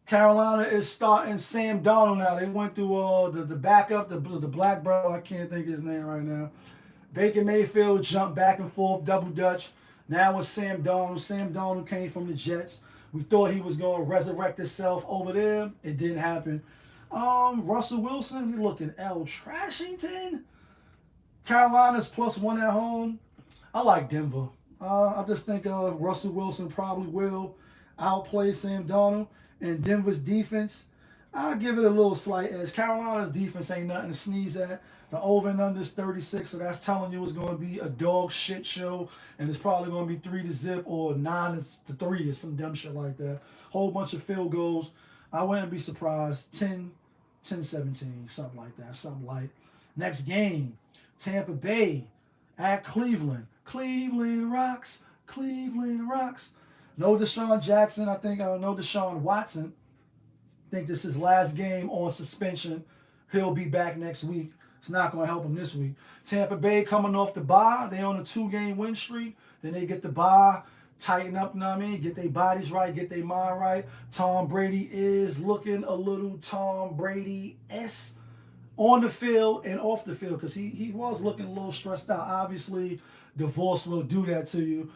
Carolina is starting Sam Darnold now. They went through the backup, the black bro. I can't think of his name right now. Baker Mayfield jumped back and forth, double dutch. Now it's Sam Darnold. Sam Darnold came from the Jets. We thought he was going to resurrect himself over there. It didn't happen. Russell Wilson, he looking L. Trashington. Carolina's +1 at home. I like Denver. I just think Russell Wilson probably will outplay Sam Darnold. And Denver's defense, I'll give it a little slight edge. Carolina's defense ain't nothing to sneeze at. The over and under is 36, so that's telling you it's going to be a dog shit show, and it's probably going to be 3-0 or 9-3 or some dumb shit like that. Whole bunch of field goals. I wouldn't be surprised. 10-17, something like that, something light. Next game, Tampa Bay at Cleveland. Cleveland rocks. Cleveland rocks. No Deshaun Jackson. I think no Deshaun Watson. I think this is his last game on suspension. He'll be back next week. It's not going to help him this week. Tampa Bay coming off the bye. They on a 2-game win streak. Then they get the bye, tighten up, you know what I mean? Get their bodies right, get their mind right. Tom Brady is looking a little Tom Brady-esque on the field and off the field because he was looking a little stressed out. Obviously, divorce will do that to you.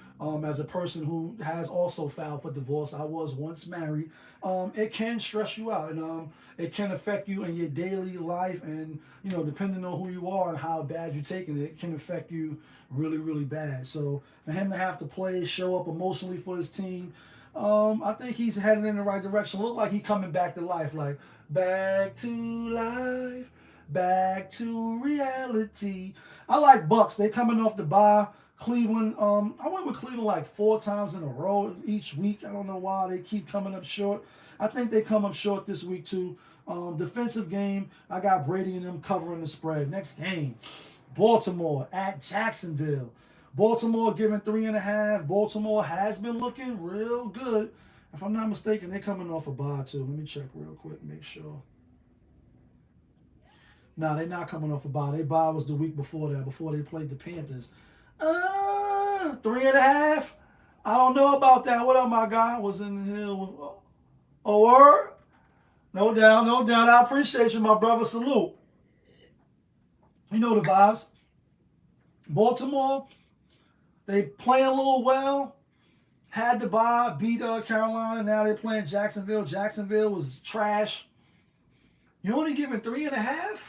As a person who has also filed for divorce, I was once married. It can stress you out, and it can affect you in your daily life. And depending on who you are and how bad you're taking it, it can affect you really, really bad. So for him to have to play, show up emotionally for his team, I think he's heading in the right direction. Look like he's coming back to life, like back to life. Back to reality. I like Bucks. They coming off the bye. Cleveland, I went with Cleveland like 4 times in a row each week. I don't know why they keep coming up short. I think they come up short this week too. Defensive game, I got Brady and them covering the spread. Next game, Baltimore at Jacksonville. Baltimore giving 3.5. Baltimore has been looking real good. If I'm not mistaken, they're coming off a bye too. Let me check real quick, make sure. No, they're not coming off a bye. Their bye was the week before that, before they played the Panthers. 3.5. I don't know about that. What up, my guy? Was in the hill. Oh, word? No doubt, no doubt. I appreciate you, my brother. Salute. You know the vibes. Baltimore, they playing a little well. Had to bye, beat Carolina. Now they're playing Jacksonville. Jacksonville was trash. You only giving 3.5?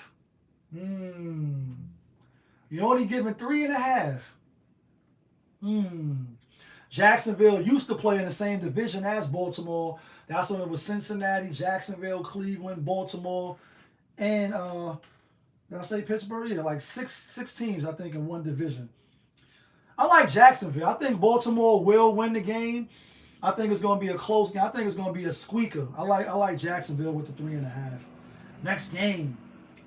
You only giving 3.5. Jacksonville used to play in the same division as Baltimore. That's when it was Cincinnati, Jacksonville, Cleveland, Baltimore, and did I say Pittsburgh? Yeah, like six teams, I think, in one division. I like Jacksonville. I think Baltimore will win the game. I think it's going to be a close game. I think it's going to be a squeaker. I like Jacksonville with the 3.5. Next game,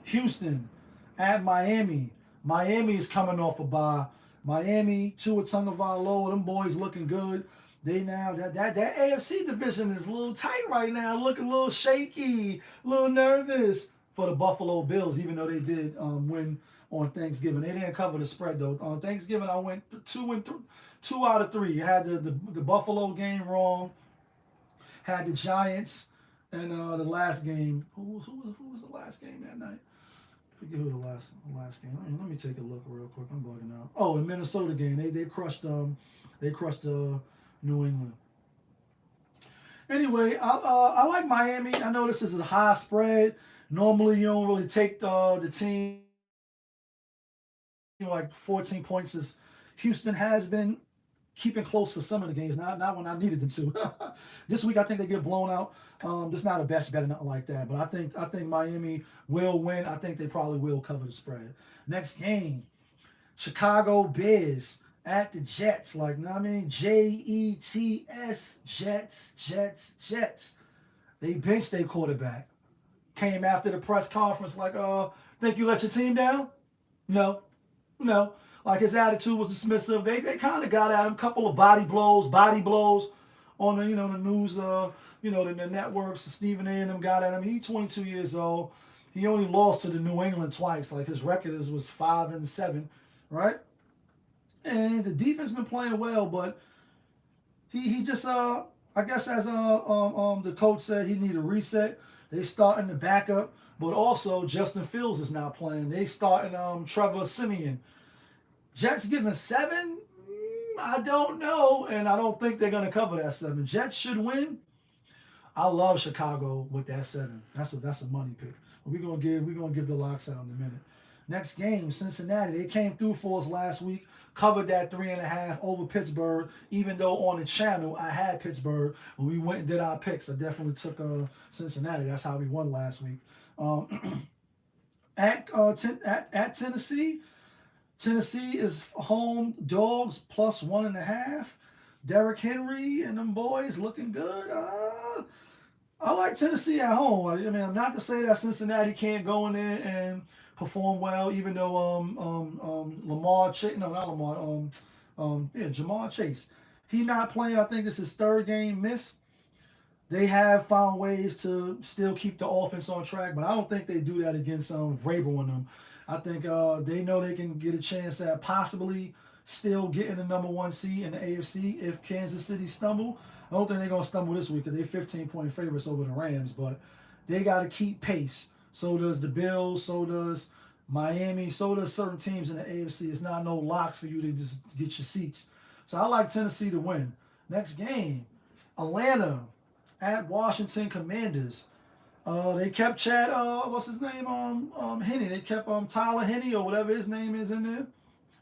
Houston at Miami. Miami is coming off a bye. Miami, Tua Tagovailoa, them boys looking good. They now that AFC division is a little tight right now, looking a little shaky, a little nervous for the Buffalo Bills, even though they did win on Thanksgiving. They didn't cover the spread though. On Thanksgiving, I went 2 out of 3. You had the Buffalo game wrong, had the Giants, and the last game. Who was the last game that night? I forget who the last game. Let me take a look real quick. I'm bugging out. Oh, the Minnesota game. They crushed New England. Anyway, I like Miami. I know this is a high spread. Normally, you don't really take the team like 14 points as Houston has been keeping close for some of the games. Not when I needed them to. This week, I think they get blown out. This is not a best bet or nothing like that. But I think Miami will win. I think they probably will cover the spread. Next game, Chicago Bears at the Jets. Like, you know what I mean? Jets, Jets. They benched their quarterback. Came after the press conference like, think you let your team down? No. Like his attitude was dismissive. They kind of got at him. Couple of body blows on the the news. The networks. Stephen A. and them got at him. He's 22 years old. He only lost to the New England twice. Like his record was 5-7, right? And the defense been playing well, but he just I guess as the coach said, he need a reset. They starting the backup, but also Justin Fields is not playing. They starting Trevor Siemian. Jets giving 7? I don't know, and I don't think they're gonna cover that 7. Jets should win. I love Chicago with that 7. That's a money pick. We're gonna give the locks out in a minute. Next game, Cincinnati. They came through for us last week, covered that 3.5 over Pittsburgh. Even though on the channel I had Pittsburgh, when we went and did our picks, I definitely took Cincinnati. That's how we won last week. At Tennessee. Tennessee is home dogs plus 1.5. Derrick Henry and them boys looking good. I like Tennessee at home. I mean, not to say that Cincinnati can't go in there and perform well, even though Jamar Chase. He not playing. I think this is his 3rd game miss. They have found ways to still keep the offense on track, but I don't think they do that against Vrabel and them. I think they know they can get a chance at possibly still getting the number 1 seed in the AFC if Kansas City stumble. I don't think they're going to stumble this week because they're 15-point favorites over the Rams, but they got to keep pace. So does the Bills, so does Miami, so does certain teams in the AFC. It's not no locks for you to just get your seats. So I like Tennessee to win. Next game, Atlanta at Washington Commanders. They kept Chad, what's his name, Henne. They kept Tyler Henne or whatever his name is in there.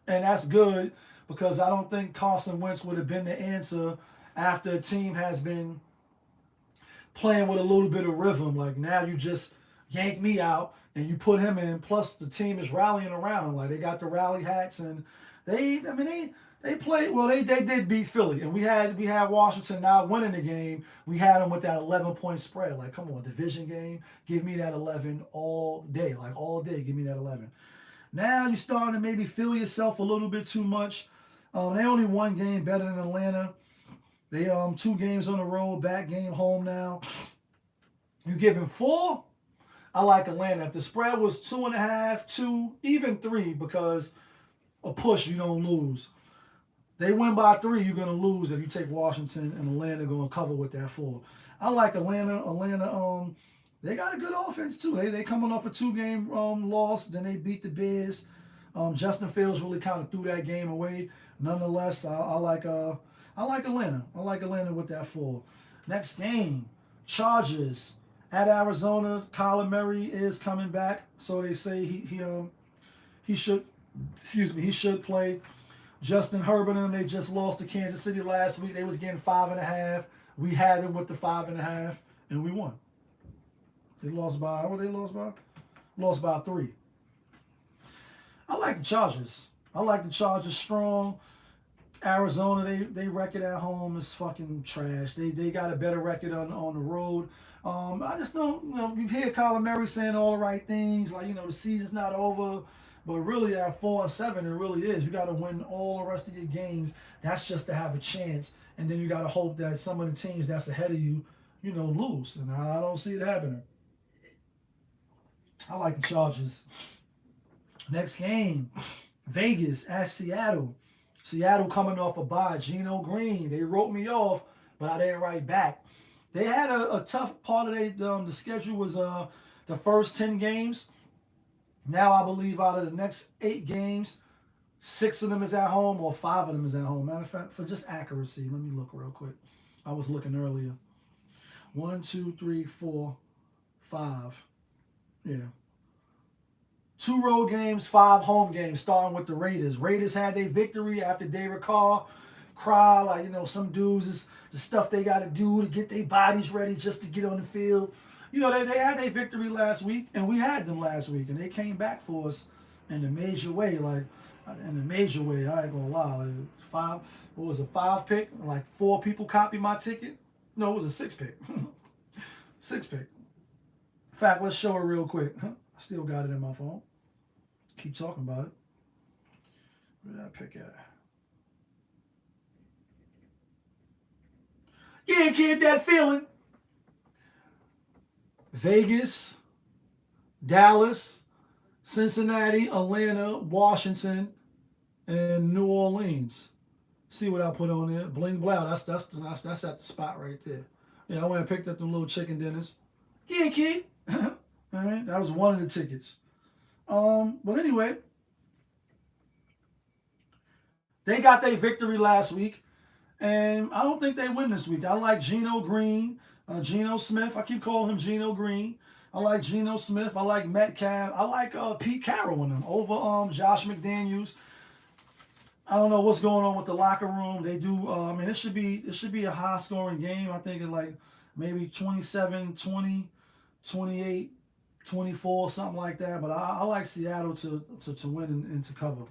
And that's good because I don't think Carson Wentz would have been the answer after a team has been playing with a little bit of rhythm. Like now you just yank me out, and you put him in. Plus, the team is rallying around. Like, they got the rally hats, and they played well. They did beat Philly, and we had Washington not winning the game. We had them with that 11-point spread. Like, come on, division game, give me that 11 all day. Like, all day, give me that 11. Now you're starting to maybe feel yourself a little bit too much. They only one game better than Atlanta. They 2 games on the road, back game home now. You give him 4. I like Atlanta. If the spread was 2.5, 2, even 3, because a push you don't lose. They win by 3, you're gonna lose if you take Washington, and Atlanta going to cover with that 4. I like Atlanta. Atlanta, they got a good offense too. They coming off a 2-game loss. Then they beat the Bears. Justin Fields really kind of threw that game away. Nonetheless, I like Atlanta. I like Atlanta with that 4. Next game, Chargers at Arizona. Kyler Murray is coming back, so they say he should play. Justin Herbert and them, they just lost to Kansas City last week. They was getting 5.5. We had them with the 5.5, and we won. They lost by, what they lost by? Lost by 3. I like the Chargers. I like the Chargers strong. Arizona, they record at home is fucking trash. They got a better record on the road. I just don't, you hear Kyler Murray saying all the right things, like, the season's not over. But really, at 4-7, it really is. You got to win all the rest of your games. That's just to have a chance. And then you got to hope that some of the teams that's ahead of you, lose. And I don't see it happening. I like the Chargers. Next game, Vegas at Seattle. Seattle coming off a bye. Geno Green, they wrote me off, but I didn't write back. They had a tough part of the schedule was the first 10 games. Now I believe out of the next 8 games, 6 of them is at home or 5 of them is at home. Matter of fact, for just accuracy, let me look real quick. I was looking earlier. 1, 2, 3, 4, 5. Yeah. 2 road games, 5 home games, starting with the Raiders. Raiders had their victory after David Carr cried, like, some dudes is the stuff they got to do to get their bodies ready just to get on the field. They had their victory last week, and we had them last week, and they came back for us in a major way. Like, in a major way, I ain't gonna lie. Like, 5, what was a 5 pick? Like 4 people copied my ticket. No, it was a 6 pick. 6 pick. In fact, let's show it real quick. I still got it in my phone. Keep talking about it. Where did I pick at? Yeah, kid, that feeling. Vegas, Dallas, Cincinnati, Atlanta, Washington, and New Orleans. See what I put on there? Bling blow. That's at the spot right there. Yeah, I went and picked up them little chicken dinners. Yeah, kid. All right, that was one of the tickets. But anyway, they got their victory last week, and I don't think they win this week. I like Geno Green. Geno Smith, I keep calling him Geno Green. I like Geno Smith. I like Metcalf. I like Pete Carroll in them over Josh McDaniels. I don't know what's going on with the locker room. They do. It should be a high scoring game. I think it like maybe 27, 20, 28, 24, something like that. But I like Seattle to win and to cover.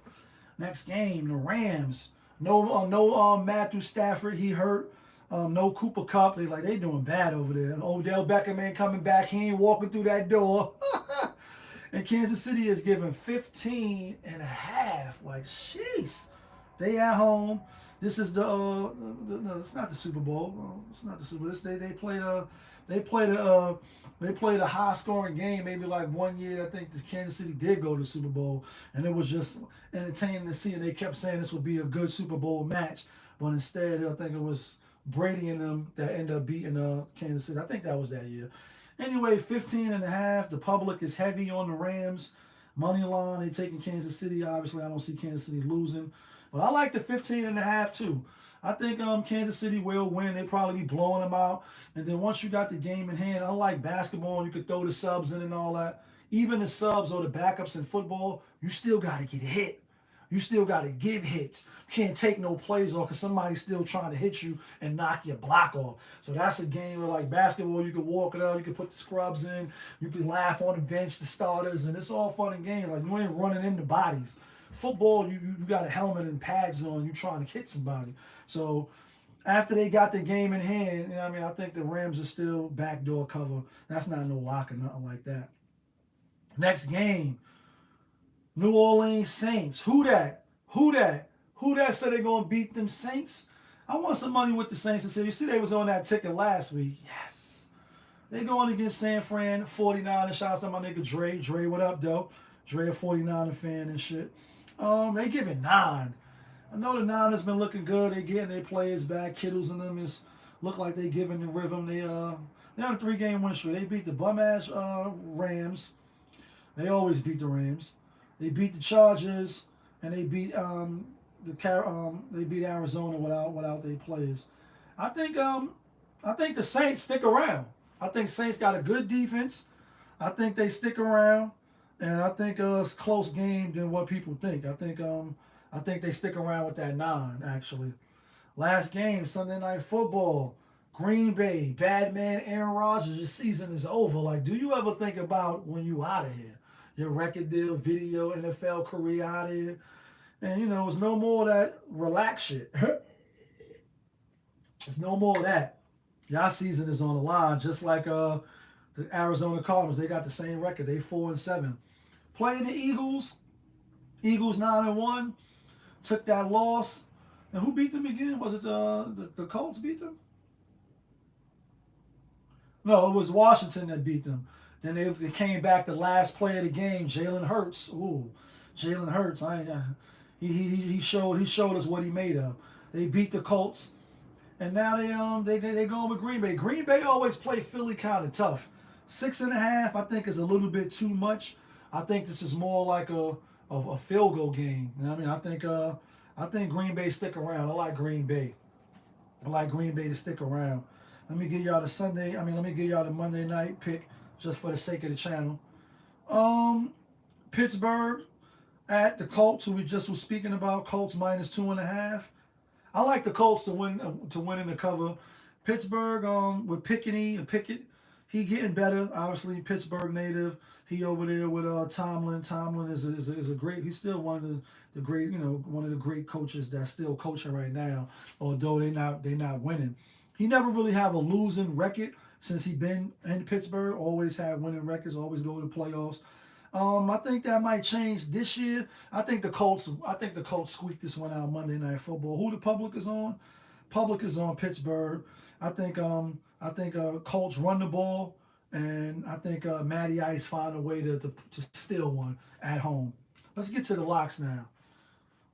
Next game, the Rams. No Matthew Stafford. He hurt. No Cooper Kupp. They doing bad over there. Odell Beckham ain't coming back. He ain't walking through that door. And Kansas City is giving 15.5. Like, jeez. They at home. This is no, it's not the Super Bowl. It's not the Super Bowl. They played a high scoring game. Maybe like one year, I think the Kansas City did go to the Super Bowl, and it was just entertaining to see. And they kept saying this would be a good Super Bowl match, but instead, I think it was Brady and them that ended up beating Kansas City. I think that was that year. Anyway, 15.5. The public is heavy on the Rams. Money line, they taking Kansas City. Obviously, I don't see Kansas City losing. But I like the 15.5 too. I think Kansas City will win. They probably be blowing them out. And then once you got the game in hand, unlike basketball, you could throw the subs in and all that. Even the subs or the backups in football, you still got to get hit. You still got to give hits. You can't take no plays off because somebody's still trying to hit you and knock your block off. So that's a game where, like basketball, you can walk it out, you can put the scrubs in, you can laugh on the bench, the starters, and it's all fun and game. Like you ain't running into bodies. Football, you got a helmet and pads on, you trying to hit somebody. So after they got the game in hand, you know what I mean, I think the Rams are still backdoor cover. That's not no lock or nothing like that. Next game, New Orleans Saints. Who that? Who that? Who that said they're going to beat them Saints? I want some money with the Saints this year. You see they was on that ticket last week. Yes. They going against San Fran, 49. Shout out to my nigga Dre. Dre, what up, though? Dre, a 49er fan and shit. They giving 9. I know the Niners been looking good. They getting their players back. Kittles and them is look like they giving the rhythm. They on a 3-game win streak. They beat the bum ass Rams. They always beat the Rams. They beat the Chargers and they beat they beat Arizona without their players. I think the Saints stick around. I think Saints got a good defense. I think they stick around, and I think it's a close game than what people think. I think they stick around with that 9, actually. Last game, Sunday Night Football. Green Bay, bad man Aaron Rodgers, your season is over. Like, do you ever think about when you out of here? Your record deal, video, NFL career out of here. And, you know, it's no more of that relax shit. There's no more of that. Y'all season is on the line, just like the Arizona Cardinals. They got the same record. They 4-7. Playing the Eagles. Eagles 9-1. Took that loss. And who beat them again? Was it the Colts beat them? No, it was Washington that beat them. Then they came back the last play of the game. Jalen Hurts. Ooh, Jalen Hurts. He showed us what he made of. They beat the Colts, and now they going with Green Bay. Green Bay always play Philly kind of tough. 6.5, I think, is a little bit too much. I think this is more like a field goal game. You know what I mean? I think Green Bay stick around. I like Green Bay. I like Green Bay to stick around. Let me give y'all the Monday night pick just for the sake of the channel. Pittsburgh at the Colts, who we just was speaking about. Colts minus 2.5. I like the Colts to win in the cover. Pittsburgh with Pickett, he getting better. Obviously, Pittsburgh native. He over there with Tomlin. Tomlin is a great. He's still one of the great, one of the great coaches that's still coaching right now. Although they not winning. He never really have a losing record since he been in Pittsburgh. Always have winning records. Always go to the playoffs. I think that might change this year. I think the Colts squeaked this one out Monday Night Football. Who the public is on? Public is on Pittsburgh. I think Colts run the ball, and I think Matty Ice find a way to steal one at home. Let's get to the locks now.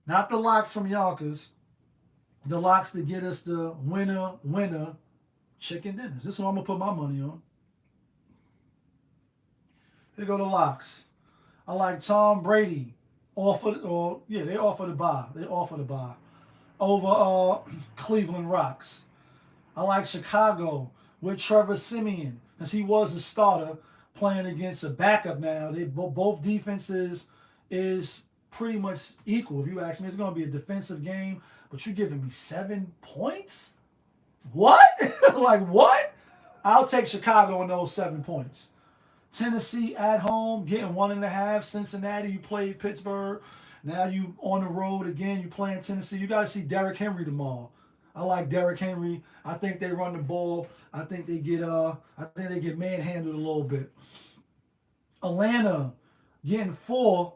Not the locks from Yonkers. The locks to get us the winner chicken dinners. This is what I'm gonna put my money on. Here go the locks. I like Tom Brady. They offer the buy. They offer the buy over Cleveland Rocks. I like Chicago with Trevor Siemian, because he was a starter playing against a backup now. They both defenses is pretty much equal. If you ask me, it's going to be a defensive game, but you're giving me 7 points? What? Like what? I'll take Chicago in those 7 points. Tennessee at home, getting 1.5. Cincinnati, you played Pittsburgh. Now you on the road again. You playing Tennessee. You got to see Derrick Henry tomorrow. I like Derrick Henry. I think they run the ball. I think they get manhandled a little bit. Atlanta getting 4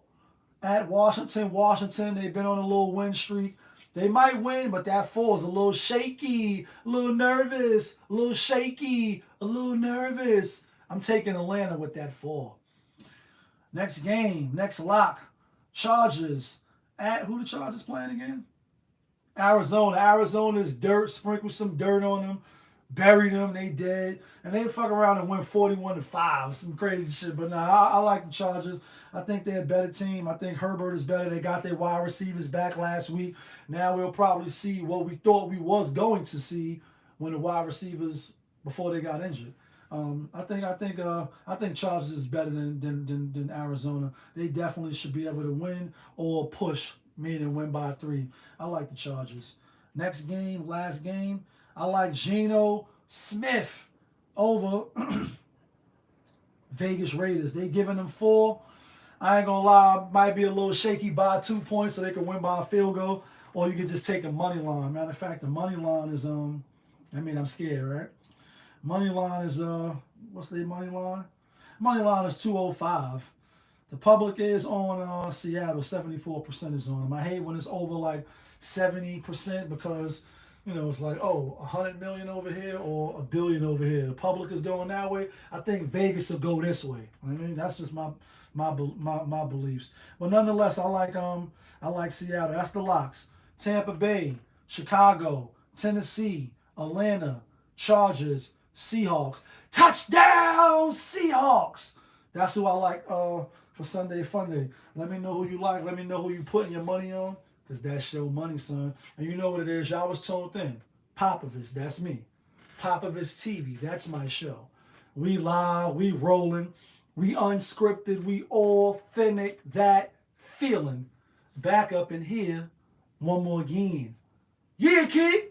at Washington. Washington, they've been on a little win streak. They might win, but that 4 is a little shaky, a little nervous, a little shaky, a little nervous. I'm taking Atlanta with that 4. Next game, next lock. Chargers at who the Chargers playing again? Arizona. Arizona's dirt. Sprinkle some dirt on them. Bury them. They dead. And they fuck around and win 41-5. Some crazy shit. But nah, I like the Chargers. I think they're a better team. I think Herbert is better. They got their wide receivers back last week. Now we'll probably see what we thought we was going to see when the wide receivers before they got injured. I think Chargers is better than Arizona. They definitely should be able to win or push meaning win by 3. I like the Chargers. Next game, last game, I like Geno Smith over Vegas Raiders. They giving them 4. I ain't gonna lie, might be a little shaky by 2 points so they can win by a field goal, or you could just take a money line. Matter of fact, the money line is I'm scared, right? Money line is what's the money line? Money line is 205. The public is on Seattle. 74% is on them. I hate when it's over like 70% because it's like, oh, 100 million over here or a billion over here. The public is going that way. I think Vegas will go this way. I mean, that's just my beliefs. But nonetheless, I like Seattle. That's the locks. Tampa Bay, Chicago, Tennessee, Atlanta, Chargers, Seahawks. Touchdown Seahawks. That's who I like for Sunday Funday. Let me know who you like. Let me know who you putting your money on. Because that's your money, son. And you know what it is. Y'all was tuned in. Popovich, that's me. Popovich TV, that's my show. We live, we rolling, we unscripted, we authentic, that feeling. Back up in here one more again. Yeah, kid.